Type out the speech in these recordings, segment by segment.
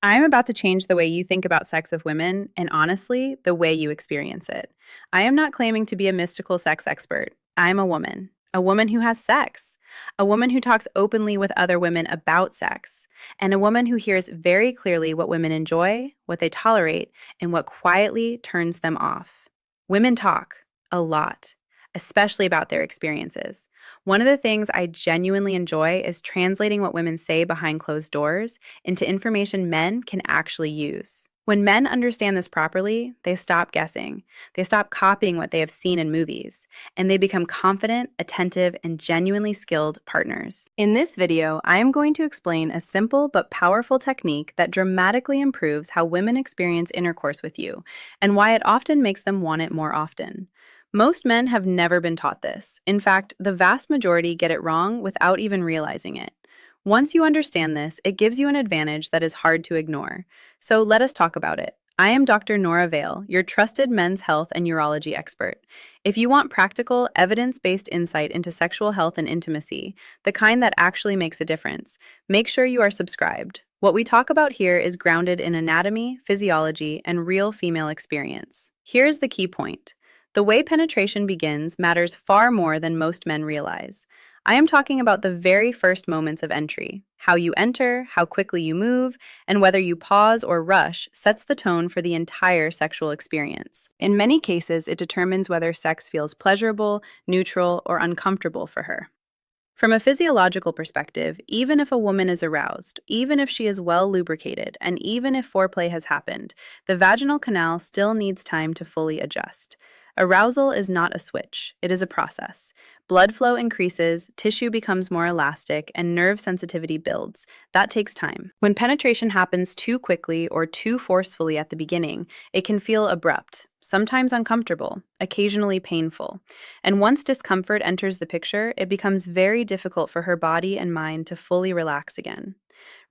I'm about to change the way you think about sex of women and honestly, the way you experience it. I am not claiming to be a mystical sex expert. I'm a woman who has sex, a woman who talks openly with other women about sex, and a woman who hears very clearly what women enjoy, what they tolerate, and what quietly turns them off. Women talk a lot, especially about their experiences. One of the things I genuinely enjoy is translating what women say behind closed doors into information men can actually use. When men understand this properly, they stop guessing. They stop copying what they have seen in movies, and they become confident, attentive, and genuinely skilled partners. In this video, I am going to explain a simple but powerful technique that dramatically improves how women experience intercourse with you and why it often makes them want it more often. Most men have never been taught this. In fact, the vast majority get it wrong without even realizing it. Once you understand this, it gives you an advantage that is hard to ignore. So let us talk about it. I am Dr. Nora Vale, your trusted men's health and urology expert. If you want practical, evidence-based insight into sexual health and intimacy, the kind that actually makes a difference, make sure you are subscribed. What we talk about here is grounded in anatomy, physiology, and real female experience. Here's the key point. The way penetration begins matters far more than most men realize. I am talking about the very first moments of entry. How you enter, how quickly you move, and whether you pause or rush sets the tone for the entire sexual experience. In many cases, it determines whether sex feels pleasurable, neutral, or uncomfortable for her. From a physiological perspective, even if a woman is aroused, even if she is well lubricated, and even if foreplay has happened, the vaginal canal still needs time to fully adjust. Arousal is not a switch, it is a process. Blood flow increases, tissue becomes more elastic, and nerve sensitivity builds. That takes time. When penetration happens too quickly or too forcefully at the beginning, it can feel abrupt, sometimes uncomfortable, occasionally painful. And once discomfort enters the picture, it becomes very difficult for her body and mind to fully relax again.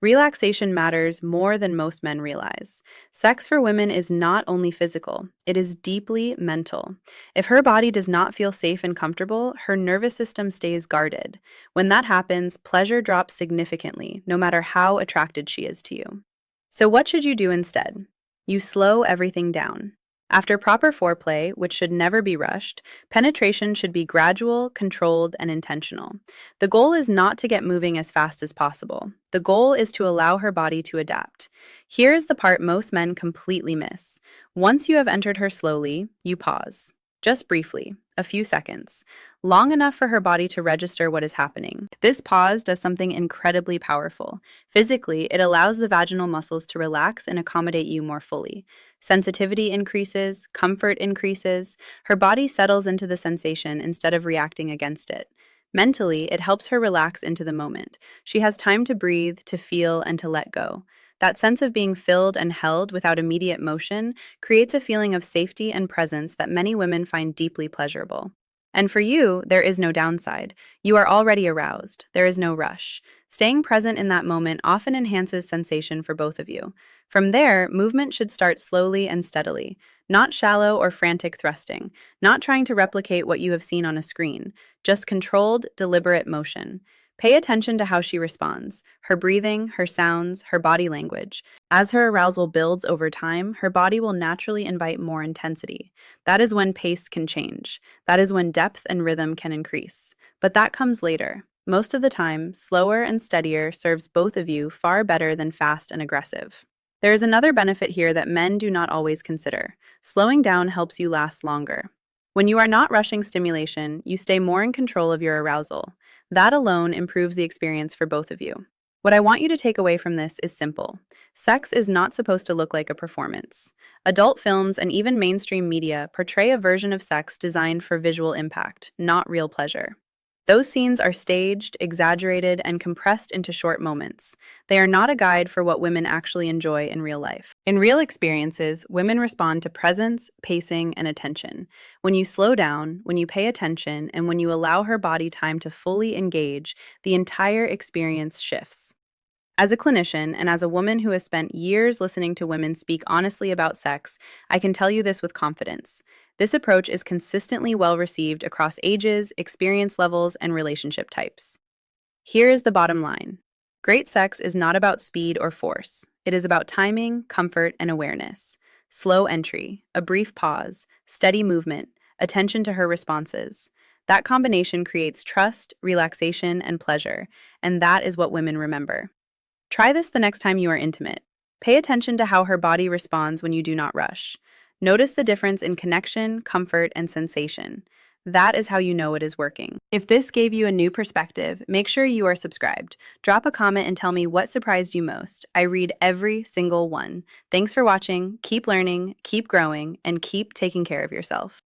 Relaxation matters more than most men realize. Sex for women is not only physical, it is deeply mental. If her body does not feel safe and comfortable, her nervous system stays guarded. When that happens, pleasure drops significantly, no matter how attracted she is to you. So what should you do instead? You slow everything down. After proper foreplay, which should never be rushed, penetration should be gradual, controlled, and intentional. The goal is not to get moving as fast as possible. The goal is to allow her body to adapt. Here is the part most men completely miss. Once you have entered her slowly, you pause. Just briefly, a few seconds, long enough for her body to register what is happening. This pause does something incredibly powerful. Physically, it allows the vaginal muscles to relax and accommodate you more fully. Sensitivity increases, comfort increases, her body settles into the sensation instead of reacting against it. Mentally, it helps her relax into the moment. She has time to breathe, to feel, and to let go. That sense of being filled and held without immediate motion creates a feeling of safety and presence that many women find deeply pleasurable. And for you, there is no downside. You are already aroused. There is no rush. Staying present in that moment often enhances sensation for both of you. From there, movement should start slowly and steadily, not shallow or frantic thrusting, not trying to replicate what you have seen on a screen, just controlled, deliberate motion. Pay attention to how she responds, her breathing, her sounds, her body language. As her arousal builds over time, her body will naturally invite more intensity. That is when pace can change. That is when depth and rhythm can increase. But that comes later. Most of the time, slower and steadier serves both of you far better than fast and aggressive. There is another benefit here that men do not always consider. Slowing down helps you last longer. When you are not rushing stimulation, you stay more in control of your arousal. That alone improves the experience for both of you. What I want you to take away from this is simple. Sex is not supposed to look like a performance. Adult films and even mainstream media portray a version of sex designed for visual impact, not real pleasure. Those scenes are staged, exaggerated, and compressed into short moments. They are not a guide for what women actually enjoy in real life. In real experiences, women respond to presence, pacing, and attention. When you slow down, when you pay attention, and when you allow her body time to fully engage, the entire experience shifts. As a clinician and as a woman who has spent years listening to women speak honestly about sex, I can tell you this with confidence. This approach is consistently well received across ages, experience levels, and relationship types. Here is the bottom line. Great sex is not about speed or force. It is about timing, comfort, and awareness. Slow entry, a brief pause, steady movement, attention to her responses. That combination creates trust, relaxation, and pleasure, and that is what women remember. Try this the next time you are intimate. Pay attention to how her body responds when you do not rush. Notice the difference in connection, comfort, and sensation. That is how you know it is working. If this gave you a new perspective, make sure you are subscribed. Drop a comment and tell me what surprised you most. I read every single one. Thanks for watching. Keep learning, keep growing, and keep taking care of yourself.